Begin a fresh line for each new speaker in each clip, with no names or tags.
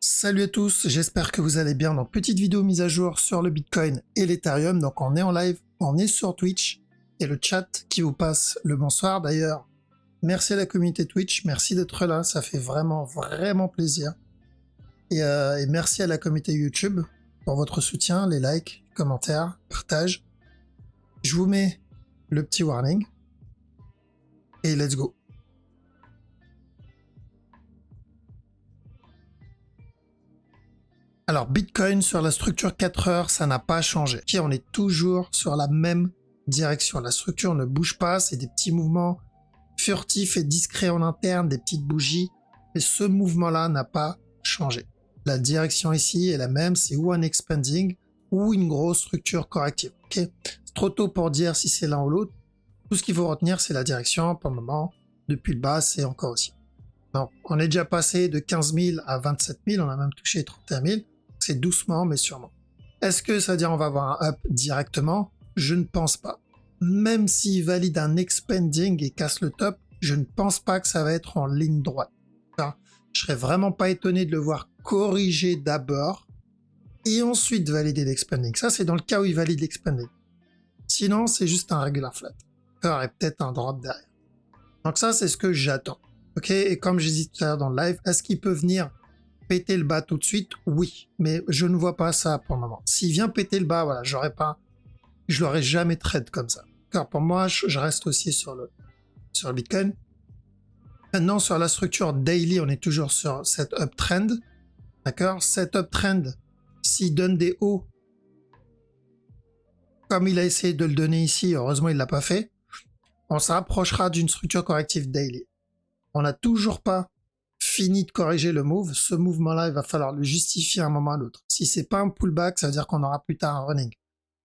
Salut à tous, j'espère que vous allez bien. Donc petite vidéo mise à jour sur le Bitcoin et l'Ethereum. Donc on est en live, on est sur Twitch et le chat qui vous passe le bonsoir. D'ailleurs, merci à la communauté Twitch, merci d'être là, ça fait vraiment plaisir. Et merci à la communauté YouTube pour votre soutien, les likes, commentaires, partage. Je vous mets le petit warning et let's go. Alors, Bitcoin sur la structure 4 heures, ça n'a pas changé. Ok, on est toujours sur la même direction. La structure ne bouge pas, c'est des petits mouvements furtifs et discrets en interne, des petites bougies. Mais ce mouvement-là n'a pas changé. La direction ici est la même, c'est ou un expanding ou une grosse structure corrective. Ok, c'est trop tôt pour dire si c'est l'un ou l'autre. Tout ce qu'il faut retenir, c'est la direction. Pour le moment, depuis le bas, c'est encore aussi. Donc, on est déjà passé de 15 000 à 27 000, on a même touché 31 000. C'est doucement mais sûrement. Est-ce que ça veut dire on va avoir un up directement? Je ne pense pas. Même s'il valide un expanding et casse le top, je ne pense pas que ça va être en ligne droite. Enfin, je serais vraiment pas étonné de le voir corriger d'abord et ensuite valider l'expanding. Ça, c'est dans le cas où il valide l'expanding. Sinon, c'est juste un regular flat. Il y aurait peut-être un drop derrière. Donc ça, c'est ce que j'attends. Ok, et comme j'ai dit tout à l'heure dans le live, est-ce qu'il peut venir péter le bas tout de suite? Oui, mais je ne vois pas ça pour le moment. S'il vient péter le bas, voilà, je l'aurais jamais trade comme ça. Car pour moi, je reste aussi sur le Bitcoin. Maintenant, sur la structure daily, on est toujours sur cette uptrend. D'accord? Cette uptrend, s'il donne des hauts, comme il a essayé de le donner ici, heureusement il l'a pas fait, on se rapprochera d'une structure corrective daily. On n'a toujours pas fini de corriger le move. Ce mouvement-là, il va falloir le justifier à un moment ou à l'autre. Si c'est pas un pullback, ça veut dire qu'on aura plus tard un running.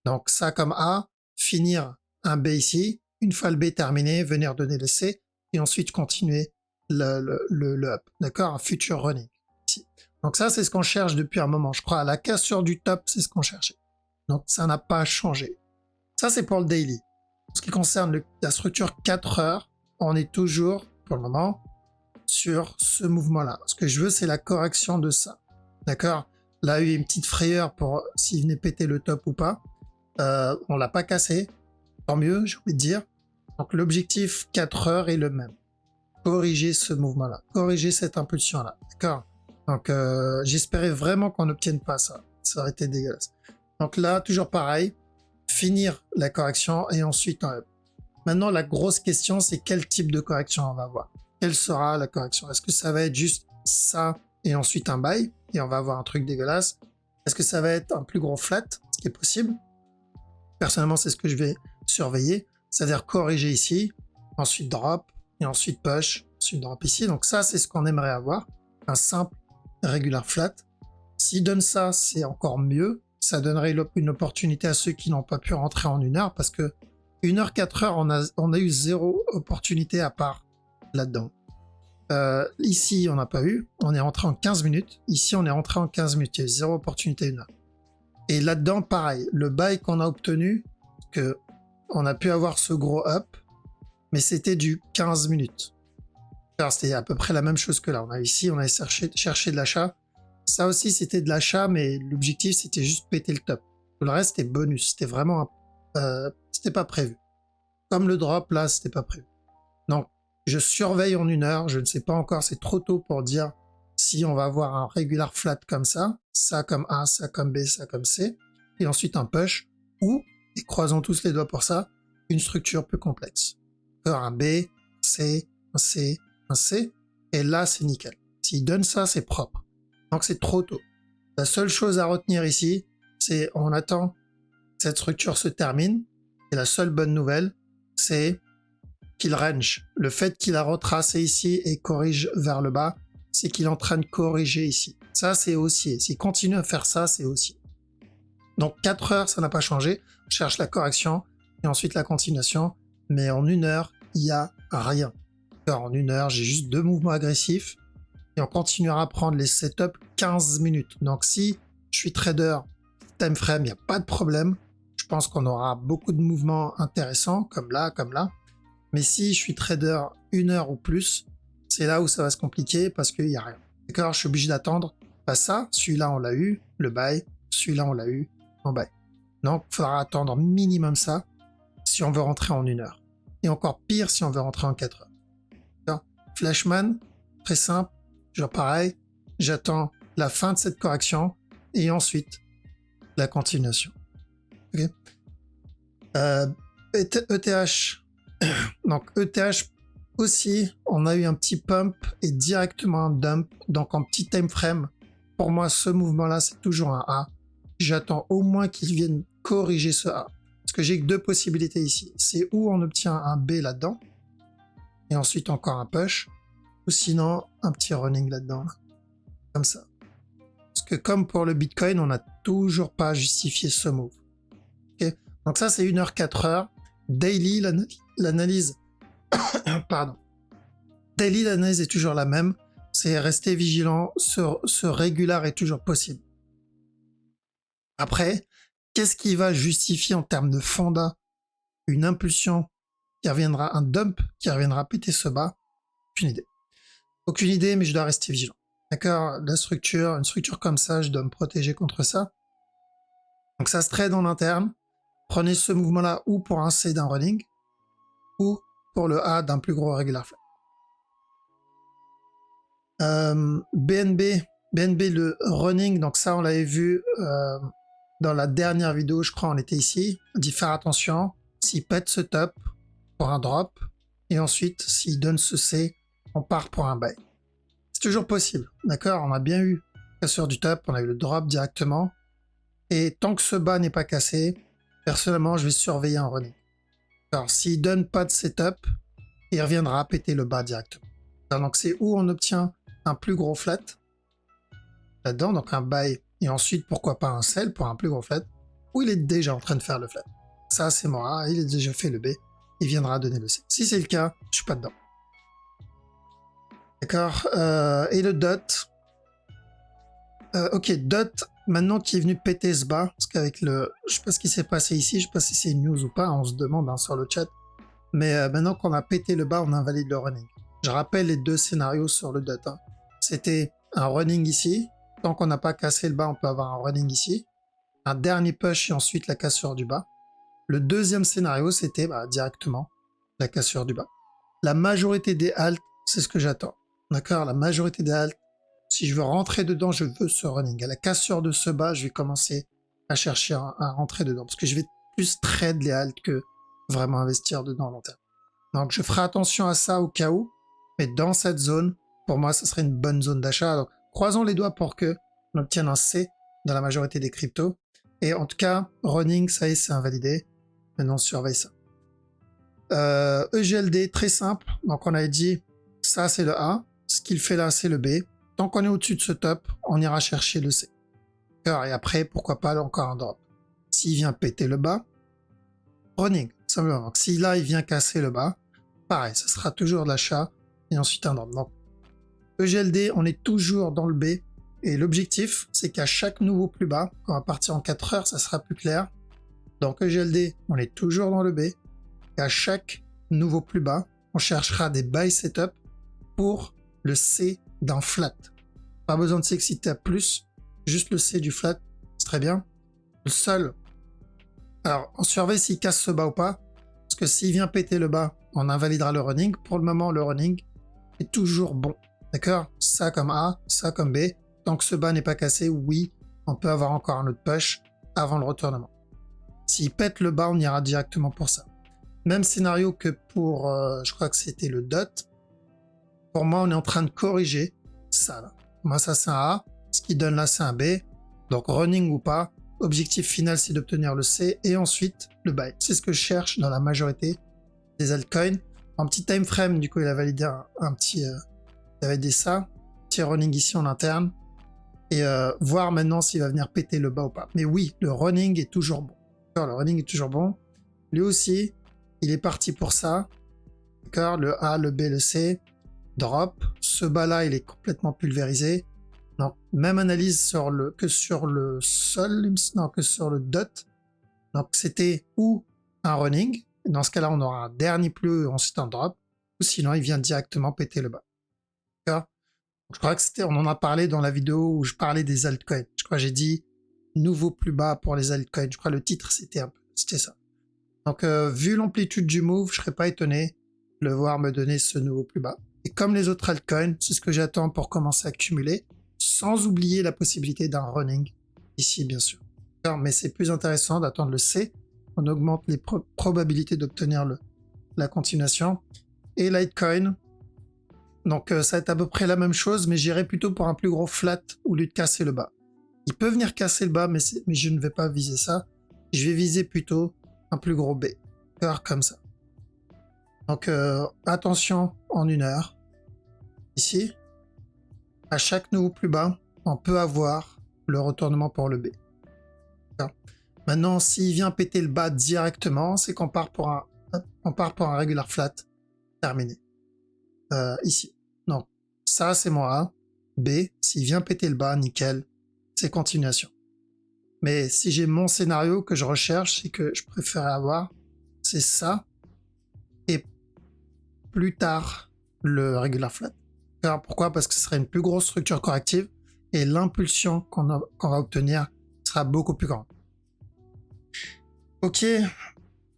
Donc ça comme A, finir un B ici, une fois le B terminé, venir donner le C, et ensuite continuer le up. D'accord? Un future running. Ici. Donc ça, c'est ce qu'on cherche depuis un moment. Je crois à la cassure du top, c'est ce qu'on cherchait. Donc ça n'a pas changé. Ça, c'est pour le daily. En ce qui concerne la structure 4 heures, on est toujours, pour le moment, sur ce mouvement-là. Ce que je veux, c'est la correction de ça. D'accord? Là, il y a eu une petite frayeur pour s'il venait péter le top ou pas. On l'a pas cassé. Tant mieux, j'ai envie de dire. Donc, l'objectif 4 heures est le même. Corriger ce mouvement-là. Corriger cette impulsion-là. D'accord? Donc, j'espérais vraiment qu'on n'obtienne pas ça. Ça aurait été dégueulasse. Donc là, toujours pareil. Finir la correction et ensuite un up. Maintenant, la grosse question, c'est quel type de correction on va avoir. Quelle sera la correction? Est-ce que ça va être juste ça et ensuite un buy et on va avoir un truc dégueulasse? Est-ce que ça va être un plus gros flat, ce qui est possible? Personnellement, c'est ce que je vais surveiller, c'est-à-dire corriger ici, ensuite drop et ensuite push, ensuite drop ici. Donc ça, c'est ce qu'on aimerait avoir, un simple regular flat. S'il donne ça, c'est encore mieux. Ça donnerait une opportunité à ceux qui n'ont pas pu rentrer en 1 heure parce que 1 heure, 4 heures, on a eu zéro opportunité à part là-dedans. Ici, on n'a pas eu. On est rentré en 15 minutes. Ici, on est rentré en 15 minutes. Il y a eu zéro opportunité 1 heure. Et là-dedans, pareil. Le buy qu'on a obtenu, que on a pu avoir ce gros up, mais c'était du 15 minutes. Alors, c'était à peu près la même chose que là. On a ici, on a cherché de l'achat. Ça aussi, c'était de l'achat, mais l'objectif, c'était juste péter le top. Tout le reste, c'était bonus. C'était vraiment... c'était pas prévu. Comme le drop, là, c'était pas prévu. Donc, je surveille en 1 heure. Je ne sais pas encore, c'est trop tôt pour dire si on va avoir un regular flat comme ça comme A, ça comme B, ça comme C, et ensuite un push, ou, et croisons tous les doigts pour ça, une structure plus complexe. Un B, C, un C, un C, et là, c'est nickel. S'il donne ça, c'est propre. Donc, c'est trop tôt. La seule chose à retenir ici, c'est on attend que cette structure se termine, et la seule bonne nouvelle, c'est qu'il range. Le fait qu'il a retracé ici et corrige vers le bas, c'est qu'il est en train de corriger ici. Ça, c'est haussier. S'il continue à faire ça, c'est haussier. Donc 4 heures, ça n'a pas changé. On cherche la correction et ensuite la continuation. Mais en 1 heure, il n'y a rien. Alors, en 1 heure, j'ai juste 2 mouvements agressifs et on continuera à prendre les setups 15 minutes. Donc si je suis trader time frame, il n'y a pas de problème. Je pense qu'on aura beaucoup de mouvements intéressants, comme là, comme là. Mais si je suis trader 1 heure ou plus, c'est là où ça va se compliquer parce qu'il n'y a rien. D'accord? Je suis obligé d'attendre Bah ça, celui-là on l'a eu, le buy, celui-là on l'a eu, on buy. Donc il faudra attendre minimum ça si on veut rentrer en 1 heure. Et encore pire si on veut rentrer en 4 heures. D'accord. Flashman, très simple, genre pareil, j'attends la fin de cette correction et ensuite la continuation. Okay. ETH, donc ETH aussi, on a eu un petit pump et directement un dump, donc en petit time frame. Pour moi, ce mouvement-là, c'est toujours un A. J'attends au moins qu'il vienne corriger ce A. Parce que j'ai que 2 possibilités ici. C'est où on obtient un B là-dedans, et ensuite encore un push, ou sinon un petit running là-dedans, là. Comme ça. Parce que comme pour le Bitcoin, on n'a toujours pas justifié ce move. Okay. Donc ça, c'est 1 heure, 4 heures. Daily, l'analyse... Pardon. Daily, l'analyse est toujours la même. C'est rester vigilant, ce régular est toujours possible. Après, qu'est-ce qui va justifier en termes de fonda une impulsion qui reviendra, un dump qui reviendra péter ce bas? Aucune idée. Aucune idée, mais je dois rester vigilant. D'accord? La structure, une structure comme ça, je dois me protéger contre ça. Donc ça se trade en interne. Prenez ce mouvement-là ou pour un C d'un running, ou pour le A d'un plus gros regular flat. BNB, le running, donc ça on l'avait vu dans la dernière vidéo, je crois on était ici, on dit faire attention, s'il pète ce top pour un drop, et ensuite s'il donne ce C, on part pour un buy. C'est toujours possible, d'accord? On a bien eu cassure du top, on a eu le drop directement, et tant que ce bas n'est pas cassé, personnellement je vais surveiller un running. Alors s'il donne pas de setup, il reviendra péter le bas directement. Donc c'est où on obtient un plus gros flat là-dedans, donc un buy, et ensuite pourquoi pas un sell pour un plus gros flat, où il est déjà en train de faire le flat. Ça c'est mon A, il a déjà fait le B, il viendra donner le C. Si c'est le cas, je suis pas dedans. D'accord, et le dot. Ok, dot, maintenant qui est venu péter ce bas, parce qu'avec le... Je sais pas ce qui s'est passé ici, je sais pas si c'est une news ou pas, on se demande sur le chat, mais maintenant qu'on a pété le bas, on invalide le running. Je rappelle les 2 scénarios sur le dot. Hein. C'était un running ici. Tant qu'on n'a pas cassé le bas, on peut avoir un running ici. Un dernier push et ensuite la cassure du bas. Le deuxième scénario, c'était directement la cassure du bas. La majorité des halts, c'est ce que j'attends. D'accord? La majorité des halts, si je veux rentrer dedans, je veux ce running. À la cassure de ce bas, je vais commencer à chercher à rentrer dedans. Parce que je vais plus trade les halts que vraiment investir dedans à long terme. Donc je ferai attention à ça au cas où. Mais dans cette zone, pour moi, ce serait une bonne zone d'achat. Donc, croisons les doigts pour que on obtienne un C dans la majorité des cryptos. Et en tout cas, running, ça y est, c'est invalidé. Maintenant, on surveille ça. EGLD, très simple. Donc, on avait dit, ça, c'est le A. Ce qu'il fait là, c'est le B. Tant qu'on est au-dessus de ce top, on ira chercher le C. Et après, pourquoi pas encore un drop. S'il vient péter le bas, running, simplement. Donc, si là, il vient casser le bas, pareil, ça sera toujours de l'achat. Et ensuite un drop. Donc, EGLD, on est toujours dans le B. Et l'objectif, c'est qu'à chaque nouveau plus bas, quand on va partir en 4 heures, ça sera plus clair. Donc EGLD, on est toujours dans le B. Et à chaque nouveau plus bas, on cherchera des buy setup pour le C d'un flat. Pas besoin de s'exciter à plus. Juste le C du flat, c'est très bien. Le seul. Alors, on surveille s'il casse ce bas ou pas. Parce que s'il vient péter le bas, on invalidera le running. Pour le moment, le running est toujours bon. D'accord? Ça comme A, ça comme B. Tant que ce bas n'est pas cassé, oui, on peut avoir encore un autre push avant le retournement. S'il pète le bas, on ira directement pour ça. Même scénario que pour, je crois que c'était le dot. Pour moi, on est en train de corriger ça là. Moi, ça c'est un A. Ce qui donne là, c'est un B. Donc running ou pas, objectif final, c'est d'obtenir le C et ensuite le buy. C'est ce que je cherche dans la majorité des altcoins. En petit time frame, du coup, il a validé un petit... il avait dit ça. Petit running ici en interne. Et voir maintenant s'il va venir péter le bas ou pas. Mais oui, le running est toujours bon. Le running est toujours bon. Lui aussi, il est parti pour ça. D'accord, le A, le B, le C. Drop. Ce bas-là, il est complètement pulvérisé. Donc, même analyse que sur le sol, non, que sur le dot. Donc, c'était ou un running. Dans ce cas-là, on aura un dernier plus haut, ensuite un drop. Ou sinon, il vient directement péter le bas. D'accord? Je crois que c'était, on en a parlé dans la vidéo où je parlais des altcoins. Je crois que j'ai dit nouveau plus bas pour les altcoins. Je crois que le titre c'était ça. Donc vu l'amplitude du move, je serais pas étonné de le voir me donner ce nouveau plus bas. Et comme les autres altcoins, c'est ce que j'attends pour commencer à accumuler, sans oublier la possibilité d'un running ici bien sûr. Mais c'est plus intéressant d'attendre le C. On augmente les probabilités d'obtenir la continuation. Et Litecoin, donc ça va être à peu près la même chose, mais j'irai plutôt pour un plus gros flat au lieu de casser le bas. Il peut venir casser le bas, mais je ne vais pas viser ça. Je vais viser plutôt un plus gros B, comme ça. Donc attention en 1 heure. Ici, à chaque nouveau plus bas, on peut avoir le retournement pour le B. Maintenant, s'il vient péter le bas directement, c'est qu'on part pour un regular flat terminé. Ici. Donc, ça, c'est mon A. B, s'il vient péter le bas, nickel, c'est continuation. Mais si j'ai mon scénario que je recherche, c'est que je préfère avoir, c'est ça, et plus tard, le regular flat. Alors, pourquoi? Parce que ce serait une plus grosse structure corrective, et l'impulsion qu'on va obtenir sera beaucoup plus grande. Ok,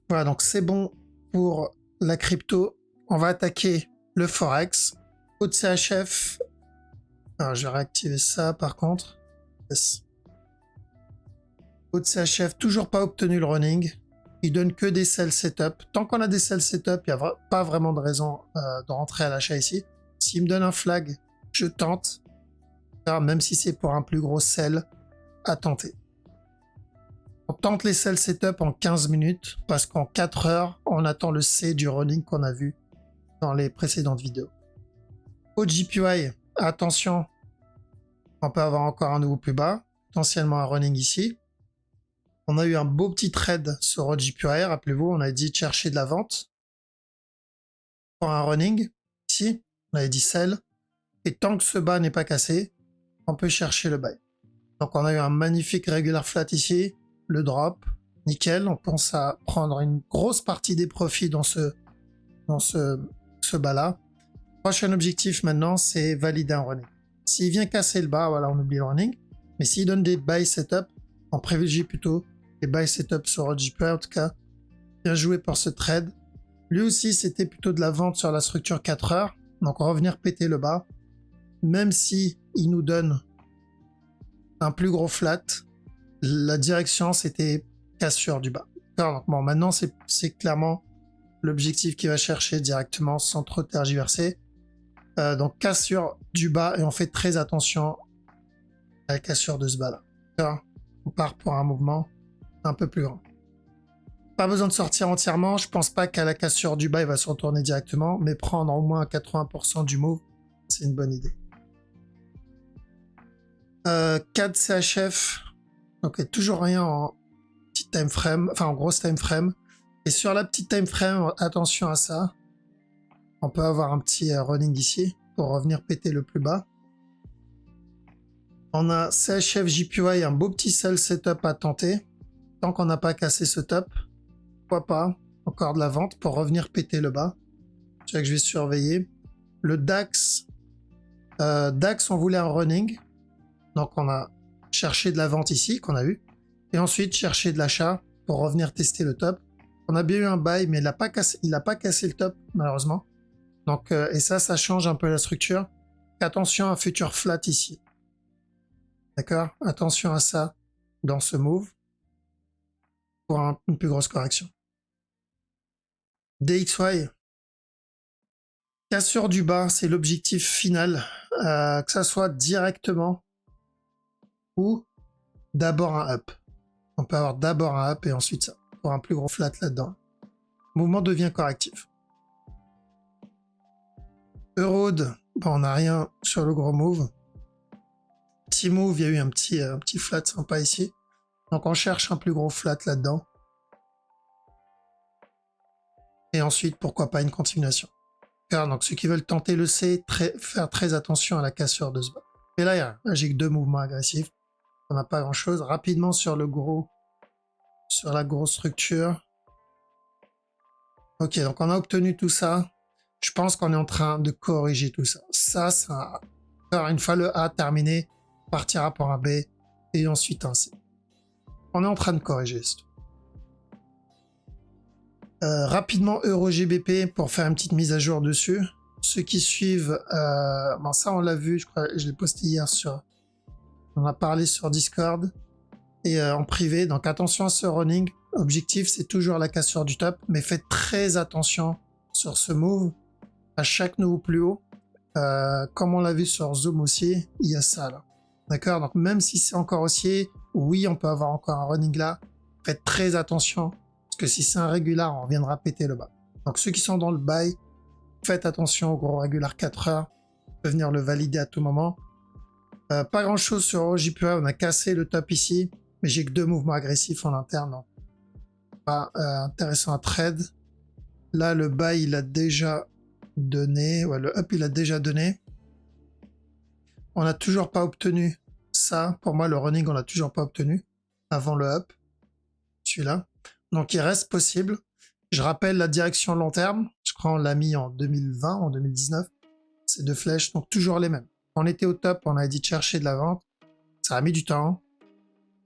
voilà, donc c'est bon pour la crypto. On va attaquer le Forex. Haut de CHF. Alors, je vais réactiver ça par contre. Yes. Haut de CHF, toujours pas obtenu le running. Il donne que des sell setup. Tant qu'on a des sell setup, il n'y a pas vraiment de raison de rentrer à l'achat ici. S'il me donne un flag, je tente. Alors, même si c'est pour un plus gros sell, à tenter. On tente les sell setup en 15 minutes parce qu'en 4 heures, on attend le C du running qu'on a vu dans les précédentes vidéos. Au JPY, attention, on peut avoir encore un nouveau plus bas, potentiellement un running ici. On a eu un beau petit trade sur JPY, rappelez-vous, on a dit de chercher de la vente pour un running ici, on avait dit sell, et tant que ce bas n'est pas cassé, on peut chercher le buy. Donc on a eu un magnifique regular flat ici, le drop, nickel, on pense à prendre une grosse partie des profits dans ce bas là. Prochain objectif maintenant, c'est valider un running. S'il vient casser le bas, voilà, on oublie le running. Mais s'il donne des buy setup, on privilégie plutôt les buy setup sur JPY. En tout cas, bien joué pour ce trade. Lui aussi, c'était plutôt de la vente sur la structure 4 heures. Donc, on va revenir péter le bas. Même si il nous donne un plus gros flat, la direction, c'était cassure du bas. Donc, bon, maintenant, c'est clairement l'objectif qu'il va chercher directement sans trop tergiverser. Donc, cassure du bas et on fait très attention à la cassure de ce bas là. On part pour un mouvement un peu plus grand. Pas besoin de sortir entièrement. Je pense pas qu'à la cassure du bas, il va se retourner directement, mais prendre au moins 80% du move, c'est une bonne idée. 4 CHF. Donc, toujours rien en petit time frame, enfin en grosse time frame. Et sur la petite time frame, attention à ça. On peut avoir un petit running ici pour revenir péter le plus bas. On a CHF JPY, un beau petit sell setup à tenter. Tant qu'on n'a pas cassé ce top, pourquoi pas encore de la vente pour revenir péter le bas. C'est ça que je vais surveiller. Le DAX, DAX on voulait un running. Donc on a cherché de la vente ici qu'on a eu. Et ensuite chercher de l'achat pour revenir tester le top. On a bien eu un buy, mais il n'a pas cassé le top malheureusement. Donc, et ça change un peu la structure. Attention à un futur flat ici. D'accord? Attention à ça dans ce move pour une plus grosse correction. DXY. Cassure du bas, c'est l'objectif final. Que ça soit directement ou d'abord un up. On peut avoir d'abord un up et ensuite ça pour un plus gros flat là-dedans. Le mouvement devient correctif. Eurode, bon, on n'a rien sur le gros move. Petit move, il y a eu un petit flat sympa ici. Donc on cherche un plus gros flat là-dedans. Et ensuite, pourquoi pas une continuation. Donc ceux qui veulent tenter le C, faire très attention à la cassure de ce bas. Et là, j'ai que 2 mouvements agressifs. On n'a pas grand-chose. Rapidement sur la grosse structure. Ok, donc on a obtenu tout ça. Je pense qu'on est en train de corriger tout ça. Ça Alors, une fois le A terminé, partira pour un B et ensuite un C. On est en train de corriger. Rapidement EuroGBP pour faire une petite mise à jour dessus. Ceux qui suivent, bon ça on l'a vu, je crois, je l'ai posté hier on a parlé sur Discord et en privé. Donc attention à ce running. Objectif c'est toujours la cassure du top, mais faites très attention sur ce move. À chaque nouveau plus haut, comme on l'a vu sur Zoom aussi, il y a ça là. D'accord. Donc même si c'est encore haussier, oui on peut avoir encore un running là. Faites très attention. Parce que si c'est un régular, on viendra péter le bas. Donc ceux qui sont dans le buy, faites attention au gros régular 4 heures. On peut venir le valider à tout moment. Pas grand chose sur OJPA, on a cassé le top ici. Mais j'ai que 2 mouvements agressifs en interne. Donc pas intéressant à trade. Là le buy il a déjà donné. Ouais, le up il a déjà donné. On n'a toujours pas obtenu ça. Pour moi le running on l'a toujours pas obtenu. Avant le up. Celui-là. Donc il reste possible. Je rappelle la direction long terme. Je crois on l'a mis en 2020, en 2019. Ces 2 flèches, donc toujours les mêmes. On était au top, on a dit de chercher de la vente. Ça a mis du temps,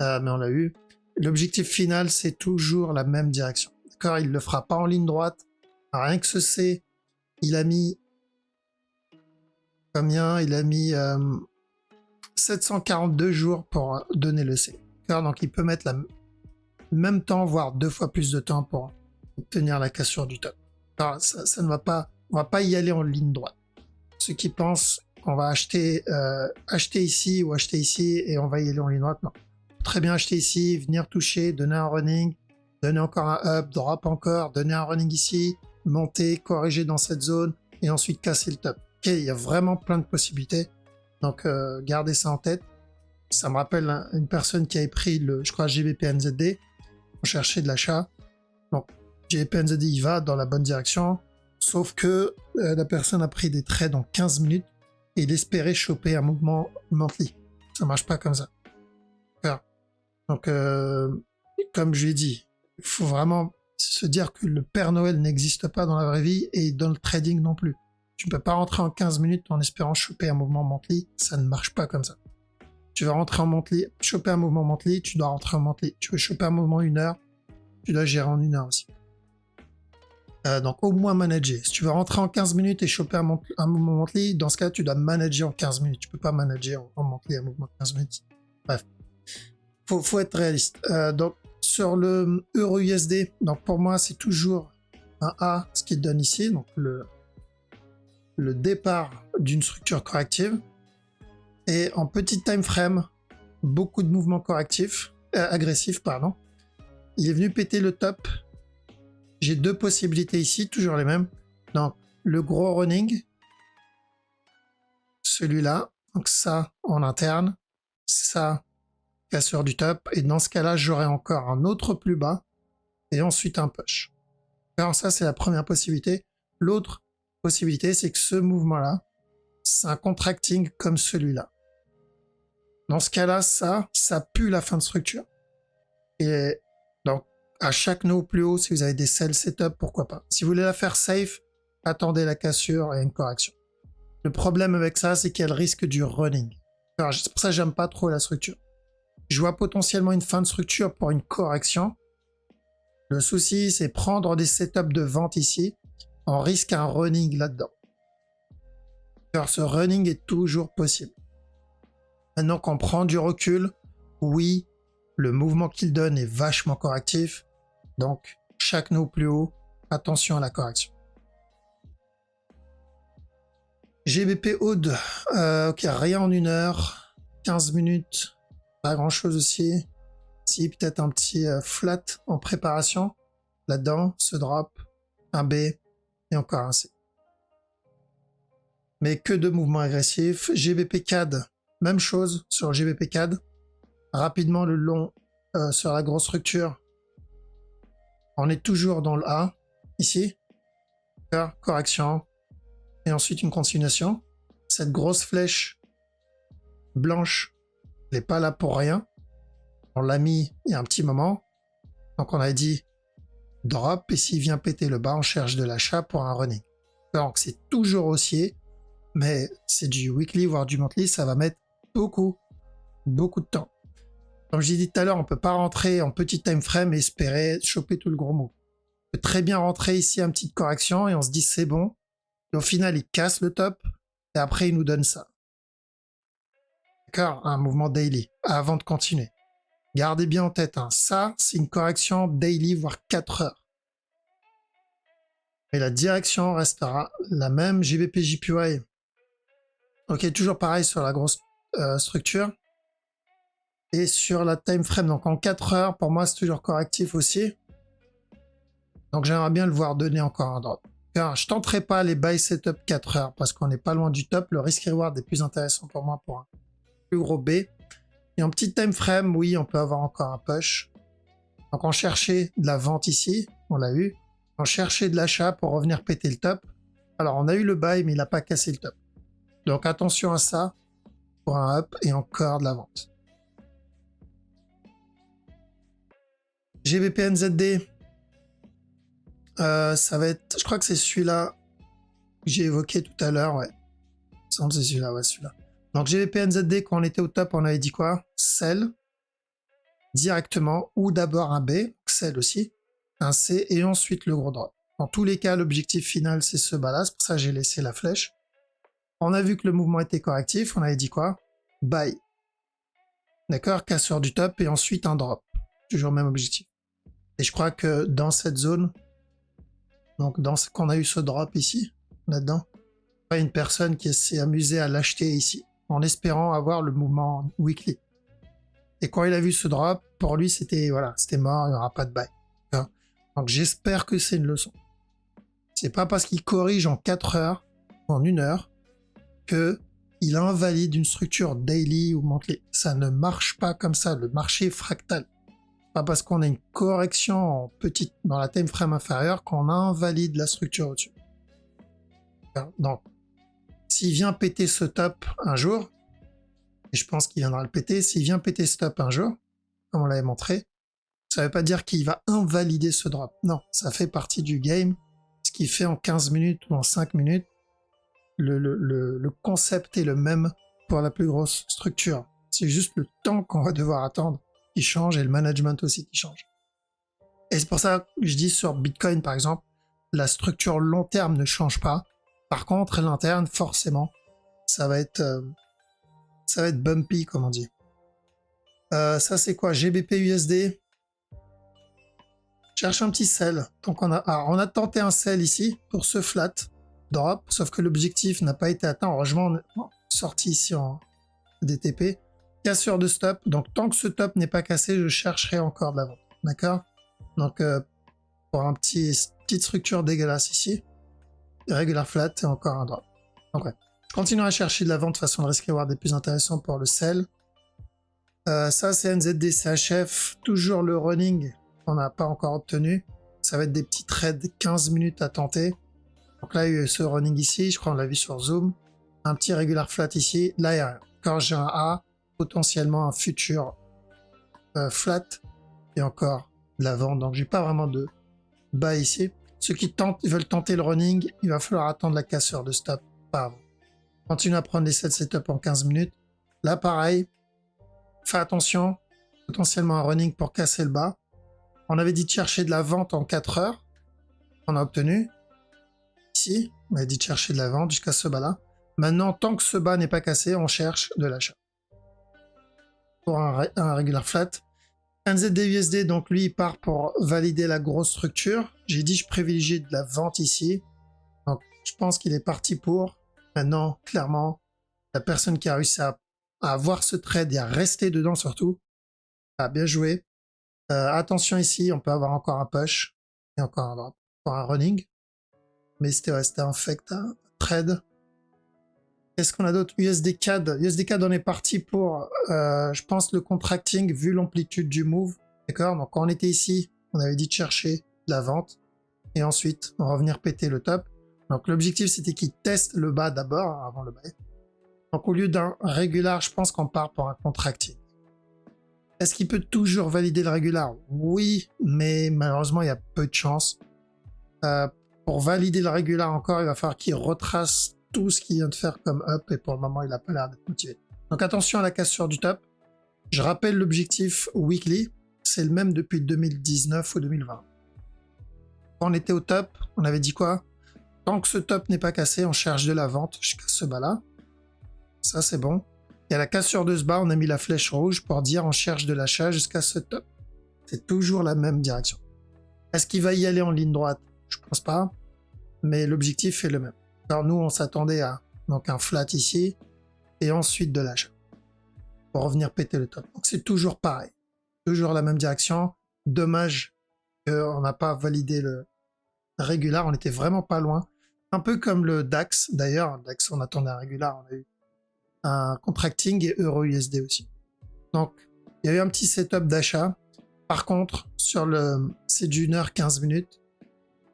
mais on l'a eu. L'objectif final, c'est toujours la même direction. D'accord, il le fera pas en ligne droite. Rien que ce C, il a mis combien? Il a mis 742 jours pour donner le C. D'accord, donc il peut mettre même temps, voire 2 fois plus de temps pour obtenir la cassure du top. Alors, ça ne va pas, on va pas y aller en ligne droite. Ceux qui pensent qu'on va acheter ici ou acheter ici et on va y aller en ligne droite, non. Très bien acheter ici, venir toucher, donner un running, donner encore un up, drop encore, donner un running ici, monter, corriger dans cette zone et ensuite casser le top. Ok, il y a vraiment plein de possibilités. Donc gardez ça en tête. Ça me rappelle une personne qui avait pris je crois GBP-NZD. On cherchait de l'achat. Donc GBP-NZD il va dans la bonne direction. Sauf que la personne a pris des trades en 15 minutes et il espérait choper un mouvement monthly. Ça marche pas comme ça. Donc, comme je l'ai dit, il faut vraiment se dire que le Père Noël n'existe pas dans la vraie vie et dans le trading non plus. Tu ne peux pas rentrer en 15 minutes en espérant choper un mouvement monthly. Ça ne marche pas comme ça. Tu veux rentrer en monthly, choper un mouvement monthly, tu dois rentrer en monthly. Tu veux choper un mouvement 1 heure, tu dois gérer en 1 heure aussi. Donc au moins manager. Si tu veux rentrer en 15 minutes et choper un mouvement monthly, dans ce cas tu dois manager en 15 minutes. Tu peux pas manager en monthly un mouvement de 15 minutes. Bref. Faut être réaliste. Donc sur le euro USD, donc pour moi c'est toujours un A, ce qu'il donne ici, donc le départ d'une structure corrective. Et en petit time frame, beaucoup de mouvements correctifs, agressifs, pardon. Il est venu péter le top. J'ai 2 possibilités ici, toujours les mêmes. Donc, le gros running, celui-là, donc ça en interne, ça, cassure du top, et dans ce cas-là, j'aurai encore un autre plus bas, et ensuite un push. Alors ça, c'est la première possibilité. L'autre possibilité, c'est que ce mouvement-là, c'est un contracting comme celui-là. Dans ce cas-là, ça pue la fin de structure. Et donc, à chaque nœud plus haut, si vous avez des sell setup, pourquoi pas. Si vous voulez la faire safe, attendez la cassure et une correction. Le problème avec ça, c'est qu'il y a le risque du running. Alors, c'est pour ça que j'aime pas trop la structure. Je vois potentiellement une fin de structure pour une correction. Le souci, c'est prendre des setups de vente ici. On risque un running là-dedans. Alors, ce running est toujours possible. Maintenant qu'on prend du recul, oui, le mouvement qu'il donne est vachement correctif. Donc, chaque nœud plus haut, attention à la correction. GBP Oud, ok, rien en 1 heure, 15 minutes, pas grand chose aussi. Si, peut-être un petit flat en préparation. Là-dedans, ce drop, un B et encore un C. Mais que de mouvements agressifs. GBP CAD, même chose sur GBP CAD. Rapidement le long sur la grosse structure. On est toujours dans le A, ici. Correction. Et ensuite une continuation. Cette grosse flèche blanche n'est pas là pour rien. On l'a mis il y a un petit moment. Donc on a dit drop. Et s'il vient péter le bas, on cherche de l'achat pour un running. Donc c'est toujours haussier. mais c'est du weekly, voire du monthly, ça va mettre beaucoup de temps. Comme j'ai dit tout à l'heure, on peut pas rentrer en petit time frame et espérer choper tout le gros mot. On peut très bien rentrer ici une petite correction et on se dit c'est bon. Et au final, il casse le top et après, il nous donne ça. D'accord? Un mouvement daily avant de continuer. Gardez bien en tête, hein, ça, c'est une correction daily, voire 4 heures. Et la direction restera la même. JVP JPY. Ok, toujours pareil sur la grosse structure. Et sur la time frame, donc en 4 heures, pour moi, c'est toujours correctif aussi. Donc j'aimerais bien le voir donner encore un drop. Car je tenterai pas les buy setup 4 heures parce qu'on n'est pas loin du top. Le risk reward est plus intéressant pour moi pour un plus gros B. Et en petit time frame, oui, on peut avoir encore un push. Donc on cherchait de la vente ici, on l'a eu. On cherchait de l'achat pour revenir péter le top. Alors on a eu le buy, mais il n'a pas cassé le top. Donc attention à ça pour un up et encore de la vente. GBP NZD, ça va être, je crois que c'est celui-là que j'ai évoqué tout à l'heure, ouais. C'est celui-là, ouais, celui-là. Donc GBP NZD, quand on était au top, on avait dit quoi? Sell directement, ou d'abord un B, sell aussi, un C, et ensuite le gros drop. Dans tous les cas, l'objectif final, c'est ce bas-là, c'est pour ça que j'ai laissé la flèche. On a vu que le mouvement était correctif, on avait dit quoi? Buy. D'accord? Casseur du top, et ensuite un drop. Toujours le même objectif. Et je crois que dans cette zone, donc quand on a eu ce drop ici, là-dedans, il y a une personne qui s'est amusée à l'acheter ici, en espérant avoir le mouvement weekly. Et quand il a vu ce drop, pour lui, c'était voilà, c'était mort, il n'y aura pas de buy. Donc j'espère que c'est une leçon. C'est pas parce qu'il corrige en 4 heures, en 1 heure, que il invalide une structure daily ou monthly. Ça ne marche pas comme ça, le marché est fractal. Pas parce qu'on a une correction en petite dans la time frame inférieure qu'on invalide la structure au-dessus. Donc, s'il vient péter ce top un jour, et je pense qu'il viendra le péter, s'il vient péter ce top un jour, comme on l'avait montré, ça ne veut pas dire qu'il va invalider ce drop. Non, ça fait partie du game. Ce qu'il fait en 15 minutes ou en 5 minutes, le concept est le même pour la plus grosse structure. C'est juste le temps qu'on va devoir attendre qui change et le management aussi qui change. Et c'est pour ça que je dis sur Bitcoin par exemple, la structure long terme ne change pas. Par contre, l'interne, forcément, ça va être bumpy comme on dit. Ça c'est quoi? GBP USD. Cherche un petit sell. Donc on a tenté un sell ici pour ce flat drop, sauf que l'objectif n'a pas été atteint. Heureusement, on est sorti ici en DTP. Cassure de stop. Donc tant que ce top n'est pas cassé, je chercherai encore de la vente. D'accord? Donc pour un petite structure dégueulasse ici, regular flat et encore un drop. Donc ouais. Je continuerai à chercher de la vente de façon le risk reward est plus intéressant pour le sell. Ça c'est NZD CHF, toujours le running qu'on n'a pas encore obtenu. Ça va être des petits trades de 15 minutes à tenter. Donc là il y a eu ce running ici, je crois on l'a vu sur Zoom. Un petit regular flat ici, là il y a rien. Quand j'ai un A, potentiellement un futur flat et encore de la vente. Donc j'ai pas vraiment de bas ici. Ceux qui veulent tenter le running, il va falloir attendre la cassure de stop. Pas avant. Continue à prendre les sets setup en 15 minutes. Là pareil, fais attention, potentiellement un running pour casser le bas. On avait dit de chercher de la vente en 4 heures. On a obtenu. Ici, on avait dit de chercher de la vente jusqu'à ce bas-là. Maintenant, tant que ce bas n'est pas cassé, on cherche de l'achat. Pour un regular flat. NZD-USD, donc lui, il part pour valider la grosse structure. J'ai dit je privilégie de la vente ici. Donc, je pense qu'il est parti pour. Maintenant, clairement, la personne qui a réussi à avoir ce trade et à rester dedans surtout, a bien joué. Attention ici, on peut avoir encore un push et encore un drop pour un running. Mais c'était un fake, un trade. Qu'est-ce qu'on a d'autre? USD CAD. USD CAD, on est parti pour, je pense, le contracting vu l'amplitude du move. D'accord? Donc, quand on était ici, on avait dit de chercher de la vente. Et ensuite, revenir péter le top. Donc, l'objectif, c'était qu'il teste le bas d'abord, avant le buy. Donc, au lieu d'un régular, je pense qu'on part pour un contracting. Est-ce qu'il peut toujours valider le régular? Oui, mais malheureusement, il y a peu de chance. Pour valider le régular encore, il va falloir qu'il retrace tout ce qu'il vient de faire comme up et pour le moment, il n'a pas l'air d'être motivé. Donc attention à la cassure du top. Je rappelle l'objectif weekly, c'est le même depuis 2019 ou 2020. Quand on était au top, on avait dit quoi? Tant que ce top n'est pas cassé, on cherche de la vente jusqu'à ce bas-là. Ça, c'est bon. Et à la cassure de ce bas, on a mis la flèche rouge pour dire on cherche de l'achat jusqu'à ce top. C'est toujours la même direction. Est-ce qu'il va y aller en ligne droite? Je pense pas. Mais l'objectif est le même. Alors nous, on s'attendait à donc un flat ici et ensuite de l'achat pour revenir péter le top. Donc c'est toujours pareil. Toujours la même direction. Dommage qu'on n'a pas validé le régular. On était vraiment pas loin. Un peu comme le DAX. D'ailleurs, DAX, on attendait un régular. On a eu un contracting et euro USD aussi. Donc, il y a eu un petit setup d'achat. Par contre, c'est d'une heure 15 minutes.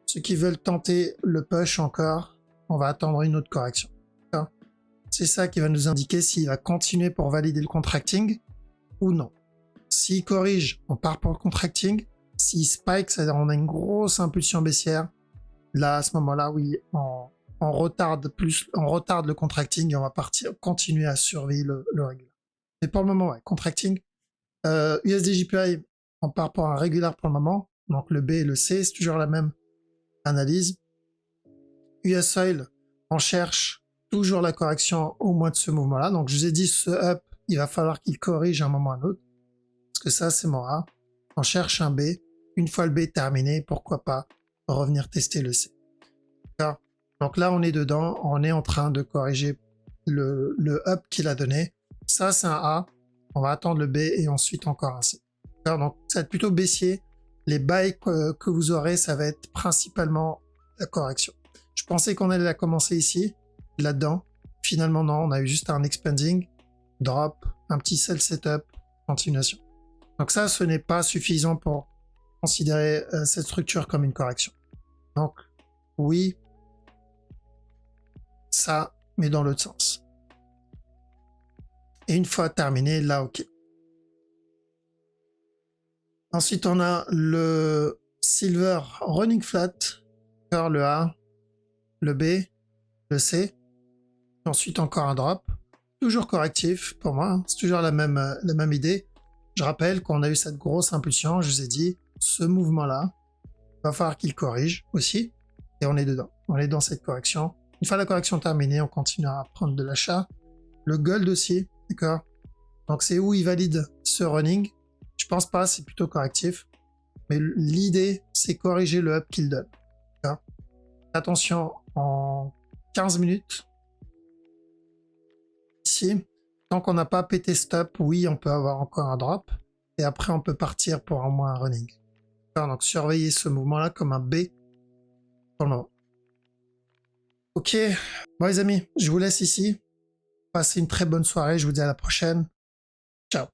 Ceux qui veulent tenter le push encore, on va attendre une autre correction. C'est ça qui va nous indiquer s'il va continuer pour valider le contracting ou non. S'il corrige, on part pour le contracting. S'il spike, c'est-à-dire on a une grosse impulsion baissière, là, à ce moment-là, oui, on retarde le contracting et on va continuer à surveiller le régular. Mais pour le moment, ouais, contracting. USD JPY, on part pour un régular pour le moment. Donc le B et le C, c'est toujours la même analyse. US Oil, on cherche toujours la correction au moins de ce mouvement-là. Donc je vous ai dit, ce up, il va falloir qu'il corrige à un moment ou à un autre. Parce que ça, c'est mon A. On cherche un B. Une fois le B terminé, pourquoi pas revenir tester le C. D'accord. Donc là, on est dedans. On est en train de corriger le up qu'il a donné. Ça, c'est un A. On va attendre le B et ensuite encore un C. D'accord. Donc ça va être plutôt baissier. Les buys que vous aurez, ça va être principalement la correction. Je pensais qu'on allait la commencer ici, là-dedans. Finalement, non. On a eu juste un expanding, drop, un petit sell setup, continuation. Donc ça, ce n'est pas suffisant pour considérer cette structure comme une correction. Donc, oui, ça, mais dans l'autre sens. Et une fois terminé, là, ok. Ensuite, on a le silver running flat, le A, le B, le C. Ensuite, encore un drop. Toujours correctif pour moi. C'est toujours la même idée. Je rappelle qu'on a eu cette grosse impulsion. Je vous ai dit, ce mouvement-là, il va falloir qu'il corrige aussi. Et on est dedans. On est dans cette correction. Une fois la correction terminée, on continuera à prendre de l'achat. Le gold aussi, d'accord? Donc c'est où il valide ce running. Je pense pas, c'est plutôt correctif. Mais l'idée, c'est corriger le up qu'il donne. D'accord? Attention, en 15 minutes, ici, tant qu'on n'a pas pété stop, oui, on peut avoir encore un drop. Et après, on peut partir pour au moins un running. Donc, surveillez ce mouvement-là comme un B pour le moment. Ok, bon les amis, je vous laisse ici. Passez une très bonne soirée, je vous dis à la prochaine.